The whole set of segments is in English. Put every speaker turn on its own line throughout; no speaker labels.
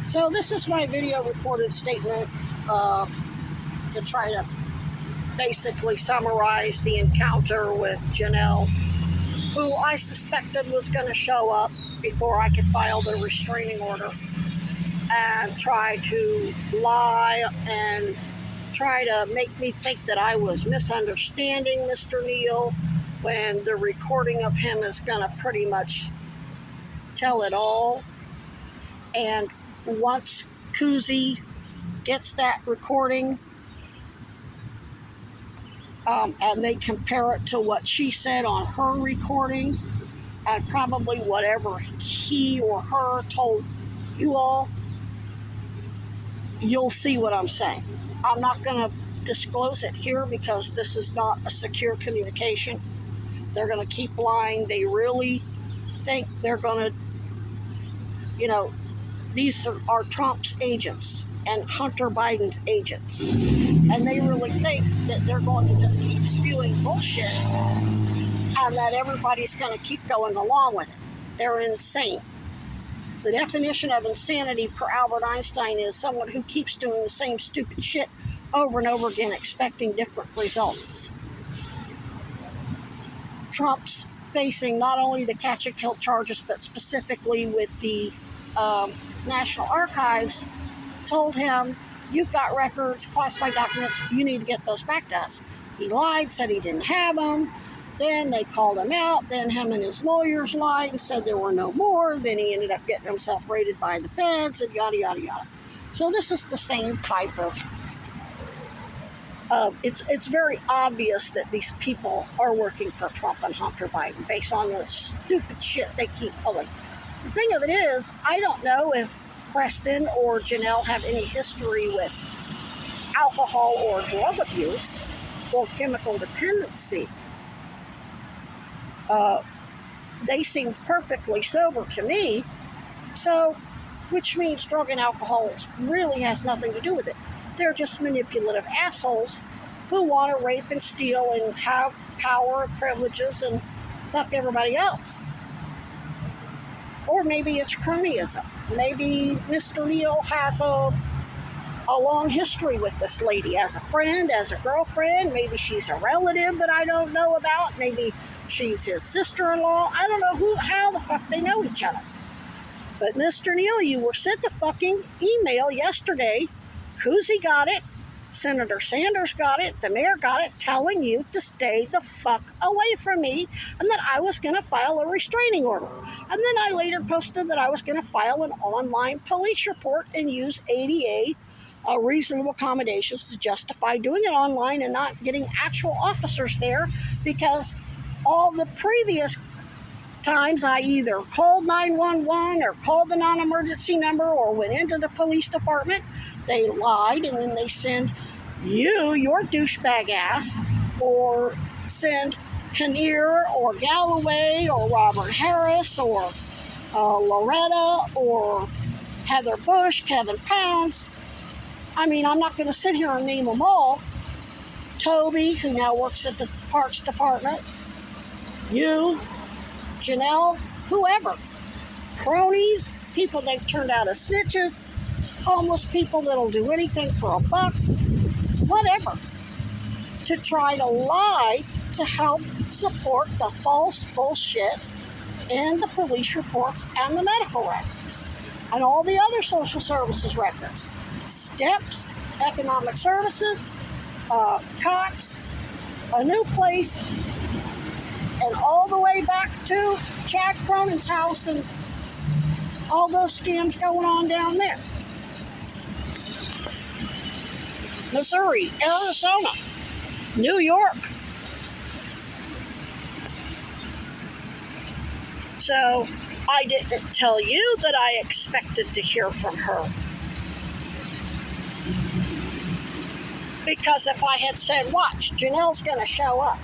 So this is my video recorded statement to try to basically summarize the encounter with Janel, who I suspected was going to show up before I could file the restraining order and try to lie and try to make me think that I was misunderstanding Mr. Neal when the recording of him is going to pretty much tell it all. And once CUSI gets that recording and they compare it to what she said on her recording and probably whatever he or her told you all, you'll see what I'm saying. I'm not going to disclose it here because this is not a secure communication. They're going to keep lying. They really think they're going to, these are Trump's agents and Hunter Biden's agents. And they really think that they're going to just keep spewing bullshit and that everybody's going to keep going along with it. They're insane. The definition of insanity per Albert Einstein is someone who keeps doing the same stupid shit over and over again, expecting different results. Trump's facing not only the catch and kill charges, but specifically with the National Archives told him, you've got records, classified documents, you need to get those back to us. He lied, said he didn't have them. Then they called him out. Then him and his lawyers lied and said there were no more. Then he ended up getting himself raided by the feds and yada, yada, yada. So this is the same type of it's very obvious that these people are working for Trump and Hunter Biden based on the stupid shit they keep pulling. The thing of it is, I don't know if Preston or Janel have any history with alcohol or drug abuse or chemical dependency. They seem perfectly sober to me, so which means drug and alcohol really has nothing to do with it. They're just manipulative assholes who want to rape and steal and have power and privileges and fuck everybody else. Or maybe it's cronyism. Maybe Mr. Neal has a long history with this lady as a friend, as a girlfriend. Maybe she's a relative that I don't know about. Maybe she's his sister-in-law. I don't know how the fuck they know each other. But Mr. Neal, you were sent a fucking email yesterday. CUSI got it. Senator Sanders got it. The mayor got it, telling you to stay the fuck away from me and that I was going to file a restraining order. And then I later posted that I was going to file an online police report and use ADA reasonable accommodations to justify doing it online and not getting actual officers there, because all the previous times I either called 911 or called the non-emergency number or went into the police department, they lied, and then they send you, your douchebag ass, or send Kanear or Galloway or Robert Harris or Loretta or Heather Bush, Kevin Pounds. I mean, I'm not going to sit here and name them all. Toby, who now works at the Parks Department. You, Janel, whoever. Cronies, people they've turned out as snitches, homeless people that'll do anything for a buck, whatever, to try to lie to help support the false bullshit in the police reports and the medical records and all the other social services records. STEPS, economic services, COTS, a new place, and all the way back to Chad Cronin's house and all those scams going on down there. Missouri, Arizona, New York. So I didn't tell you that I expected to hear from her. Because if I had said, watch, Janel's going to show up,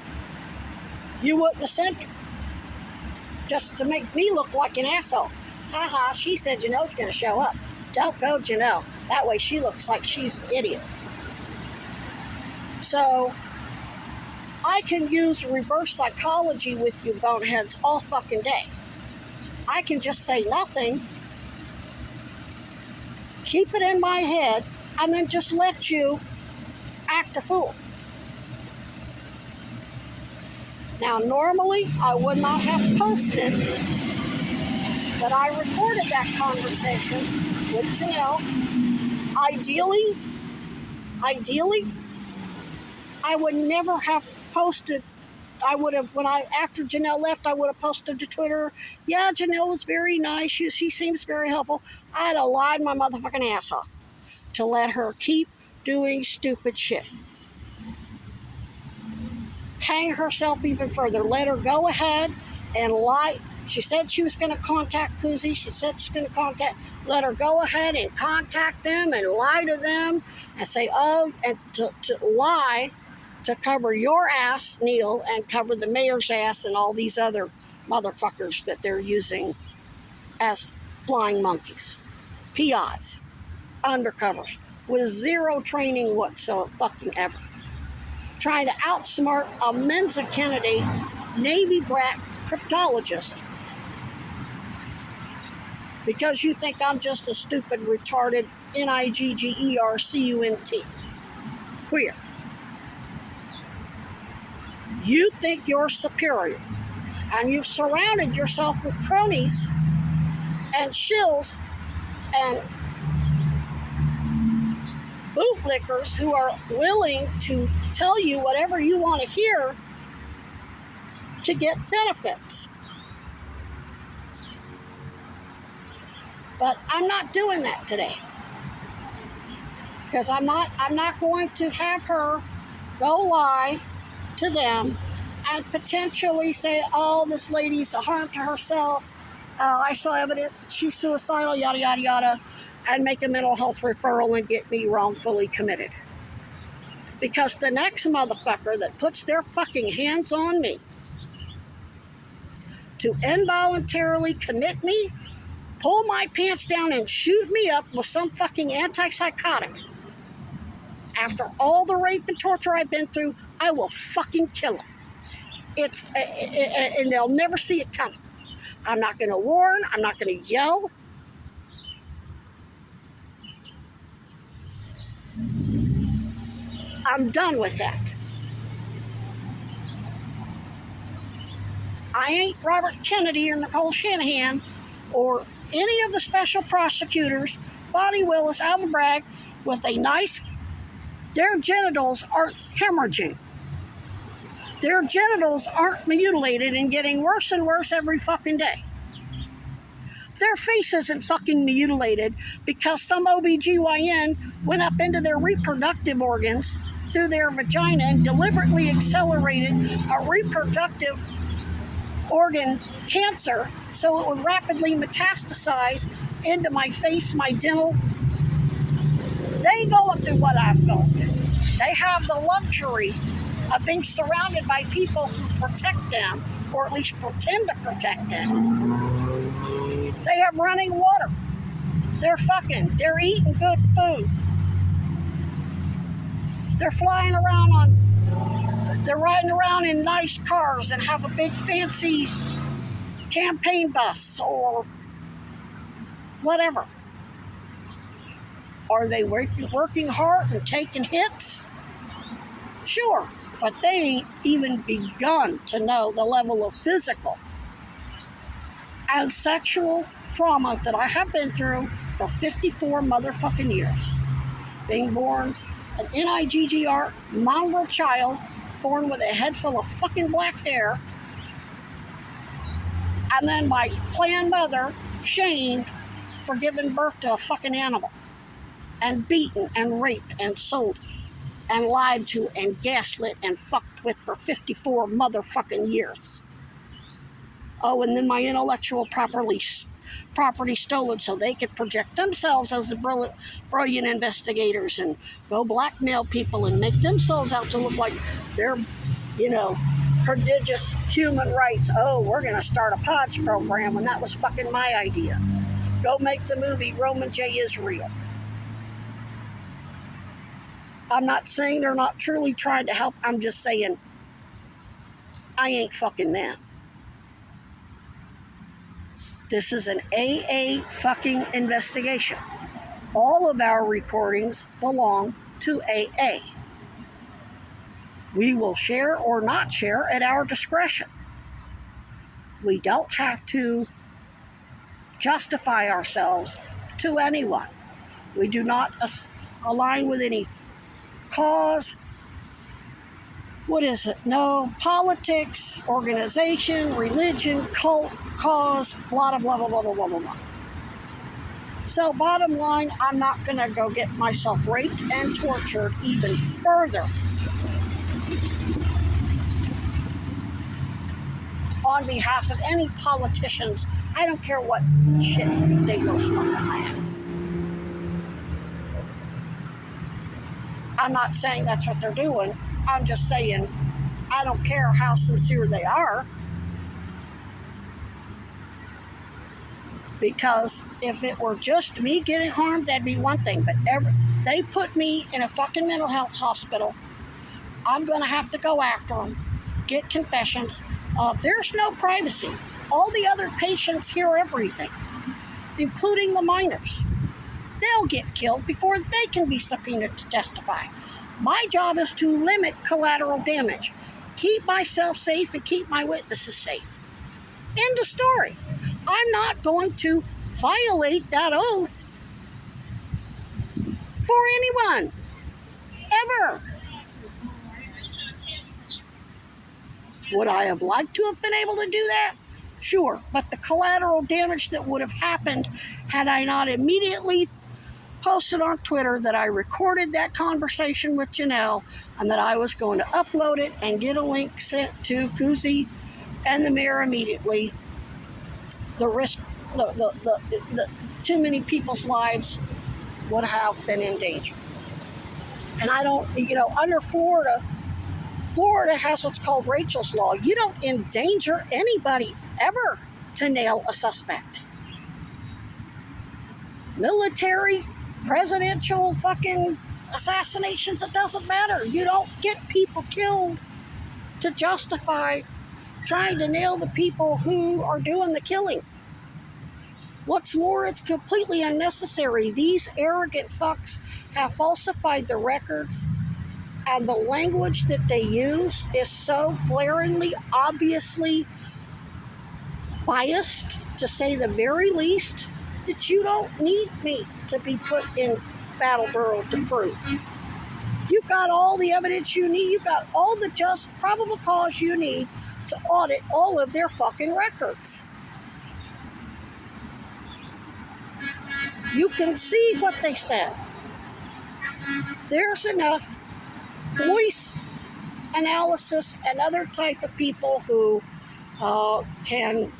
you wouldn't have sent her. Just to make me look like an asshole. Haha, she said Janel's going to show up. Don't go, Janel. That way she looks like she's an idiot. So, I can use reverse psychology with you boneheads all fucking day. I can just say nothing keep it in my head, and then just let you act a fool. Now, normally, I would not have posted, but I recorded that conversation with Janel. Ideally, I would never have posted. I would have, after Janel left, I would have posted to Twitter, yeah, Janel was very nice. She seems very helpful. I'd have lied my motherfucking ass off to let her keep doing stupid shit. Hang herself even further. Let her go ahead and lie. She said she was going to contact CUSI. She said she's going to let her go ahead and contact them and lie to them and say, oh, and to lie to cover your ass, Neil, and cover the mayor's ass and all these other motherfuckers that they're using as flying monkeys, PIs, undercovers, with zero training whatsoever, fucking ever. Trying to outsmart a Mensa Kennedy Navy brat cryptologist because you think I'm just a stupid, retarded, NIGGERCUNT, queer. You think you're superior, and you've surrounded yourself with cronies and shills and bootlickers who are willing to tell you whatever you want to hear to get benefits. But I'm not doing that today, because I'm not going to have her go lie to them and potentially say, oh, this lady's a harm to herself. I saw evidence she's suicidal, yada, yada, yada, and make a mental health referral and get me wrongfully committed. Because the next motherfucker that puts their fucking hands on me to involuntarily commit me, pull my pants down and shoot me up with some fucking antipsychotic, after all the rape and torture I've been through, I will fucking kill him. And they'll never see it coming. I'm not going to warn. I'm not going to yell. I'm done with that. I ain't Robert Kennedy or Nicole Shanahan or any of the special prosecutors, Bonnie Willis, Alvin Bragg, with a nice, their genitals aren't hemorrhaging. Their genitals aren't mutilated and getting worse and worse every fucking day. Their face isn't fucking mutilated because some OBGYN went up into their reproductive organs through their vagina and deliberately accelerated a reproductive organ cancer so it would rapidly metastasize into my face, my dental. They go through what I've gone through. They have the luxury of being surrounded by people who protect them, or at least pretend to protect them. They have running water. They're fucking. They're eating good food. They're flying around they're riding around in nice cars and have a big fancy campaign bus or whatever. Are they working hard and taking hits? Sure, but they ain't even begun to know the level of physical and sexual trauma that I have been through for 54 motherfucking years. Being born an NIGGR mongrel child, born with a head full of fucking black hair, and then my clan mother shamed for giving birth to a fucking animal, and beaten and raped and sold and lied to and gaslit and fucked with for 54 motherfucking years. Oh, and then my intellectual property stolen so they could project themselves as the brilliant investigators and go blackmail people and make themselves out to look like they're, prodigious human rights. Oh, we're going to start a PODS program, and that was fucking my idea. Go make the movie Roman J. Israel. I'm not saying they're not truly trying to help. I'm just saying I ain't fucking them. This is an AA fucking investigation. All of our recordings belong to AA. We will share or not share at our discretion. We don't have to justify ourselves to anyone. We do not align with any cause. No politics, organization, religion, cult, cause, blah, blah, blah, blah, blah, blah, blah, blah. So bottom line, I'm not going to go get myself raped and tortured even further on behalf of any politicians. I don't care what shit they blow smoke in my ass. I'm not saying that's what they're doing. I'm just saying I don't care how sincere they are. Because if it were just me getting harmed, that'd be one thing. But they put me in a fucking mental health hospital. I'm going to have to go after them, get confessions. There's no privacy. All the other patients hear everything, including the minors. They'll get killed before they can be subpoenaed to testify. My job is to limit collateral damage, keep myself safe, and keep my witnesses safe. End of story. I'm not going to violate that oath for anyone, ever. Would I have liked to have been able to do that? Sure, but the collateral damage that would have happened had I not immediately posted on Twitter that I recorded that conversation with Janel and that I was going to upload it and get a link sent to CUSI and the mayor immediately, the risk, the too many people's lives would have been in danger. And I don't, under Florida has what's called Rachel's Law. You don't endanger anybody ever to nail a suspect. Military, presidential fucking assassinations, it doesn't matter. You don't get people killed to justify trying to nail the people who are doing the killing. What's more, it's completely unnecessary. These arrogant fucks have falsified the records, and the language that they use is so glaringly, obviously biased, to say the very least, that you don't need me to be put in Battleboro to prove. You've got all the evidence you need. You've got all the just probable cause you need to audit all of their fucking records. You can see what they said. There's enough voice analysis and other type of people who can,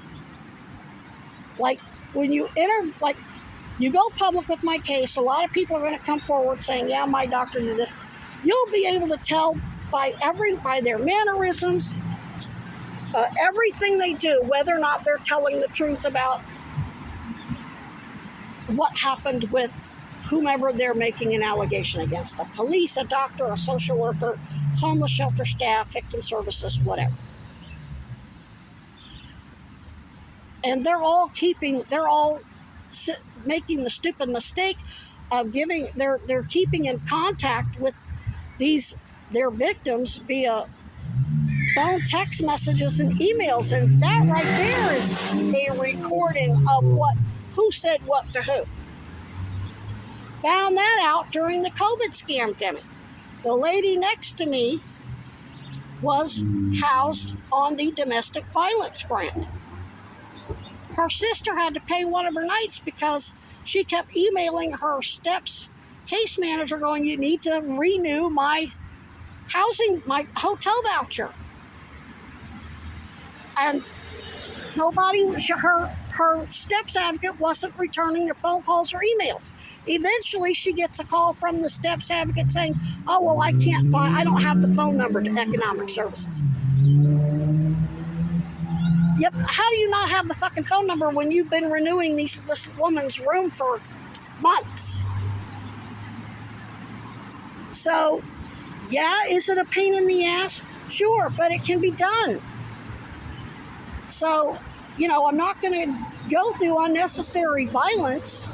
like, when you you go public with my case, a lot of people are going to come forward saying, yeah, my doctor did this. You'll be able to tell by their mannerisms, everything they do, whether or not they're telling the truth about what happened with whomever they're making an allegation against. The police, a doctor, a social worker, homeless shelter staff, victim services, whatever. And they're all making the stupid mistake of they're keeping in contact with their victims via phone, text messages, and emails. And that right there is a recording of who said what to who. Found that out during the COVID scamdemic. The lady next to me was housed on the domestic violence grant. Her sister had to pay one of her nights because she kept emailing her STEPS case manager going, you need to renew my hotel voucher. And her STEPS advocate wasn't returning her phone calls or emails. Eventually, she gets a call from the STEPS advocate saying, oh, well, I don't have the phone number to economic services. Yep, how do you not have the fucking phone number when you've been renewing this woman's room for months? So, yeah, is it a pain in the ass? Sure, but it can be done. So, I'm not going to go through unnecessary violence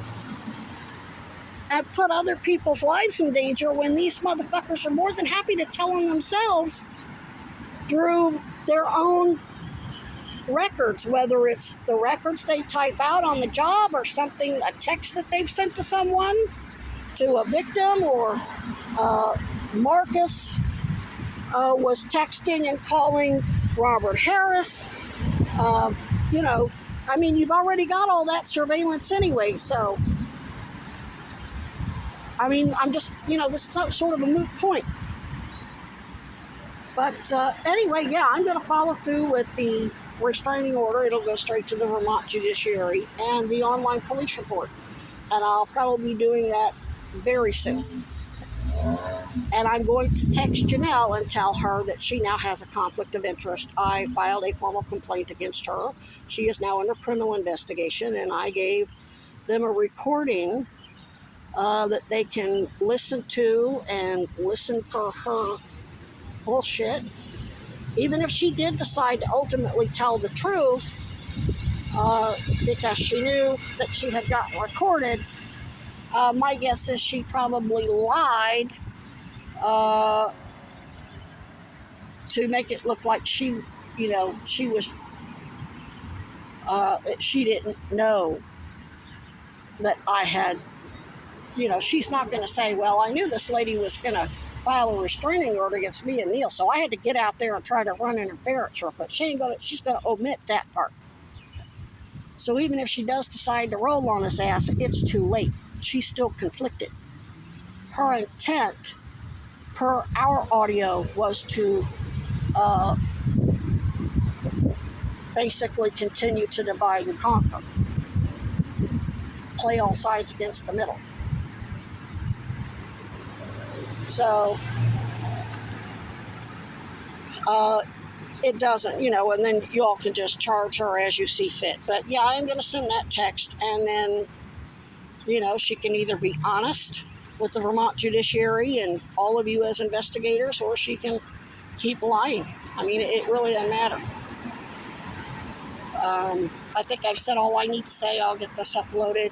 and put other people's lives in danger when these motherfuckers are more than happy to tell on themselves through their own records, whether it's the records they type out on the job or something, a text that they've sent to someone, to a victim, or Marcus was texting and calling Robert Harris. You know, I mean, you've already got all that surveillance anyway, so, I mean, I'm just, you know, this is sort of a moot point. But anyway, yeah, I'm going to follow through with the restraining order. It'll go straight to the Vermont Judiciary, and the online police report. And I'll probably be doing that very soon. And I'm going to text Janel and tell her that she now has a conflict of interest. I filed a formal complaint against her. She is now under criminal investigation, and I gave them a recording that they can listen to and listen for her bullshit. Even if she did decide to ultimately tell the truth, because she knew that she had gotten recorded, my guess is she probably lied to make it look like she, you know, she was, she didn't know that I had, you know, she's not going to say, well, I knew this lady was going to file a restraining order against me and Neil, so I had to get out there and try to run interference real quick. She's going to omit that part. So even if she does decide to roll on his ass, it's too late. She's still conflicted. Her intent, per our audio, was to basically continue to divide and conquer. Play all sides against the middle. So, it doesn't, you know, and then you all can just charge her as you see fit. But yeah, I'm going to send that text, and then, you know, she can either be honest with the Vermont Judiciary and all of you as investigators, or she can keep lying. I mean, it really doesn't matter. I think I've said all I need to say. I'll get this uploaded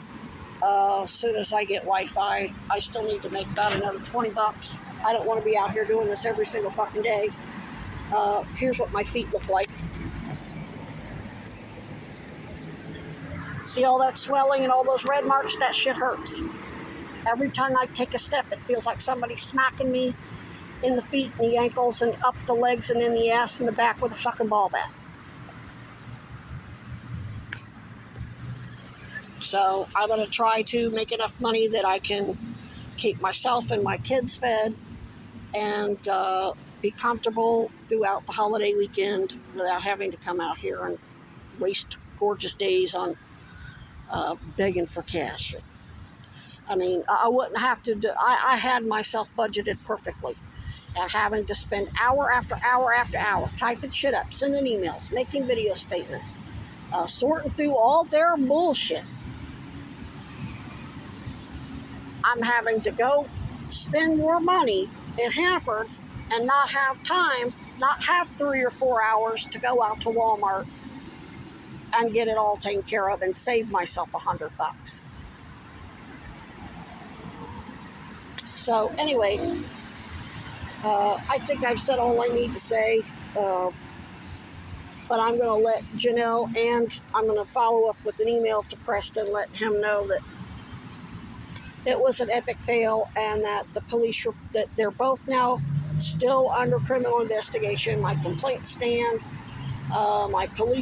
as soon as I get Wi-Fi. I still need to make about another $20. I don't want to be out here doing this every single fucking day. Here's what my feet look like. See all that swelling and all those red marks? That shit hurts. Every time I take a step, it feels like somebody's smacking me in the feet and the ankles and up the legs and in the ass and the back with a fucking ball bat. So I'm going to try to make enough money that I can keep myself and my kids fed and be comfortable throughout the holiday weekend without having to come out here and waste gorgeous days on begging for cash. I mean, I wouldn't have to do, I had myself budgeted perfectly, and having to spend hour after hour after hour typing shit up, sending emails, making video statements, sorting through all their bullshit. I'm having to go spend more money in Hannaford's and not have time, not have 3 or 4 hours to go out to Walmart and get it all taken care of and save myself $100. So anyway, I think I've said all I need to say, but I'm going to let Janel, and I'm going to follow up with an email to Preston, letting him know that it was an epic fail and that the police, that they're both now still under criminal investigation. My complaints stand. My police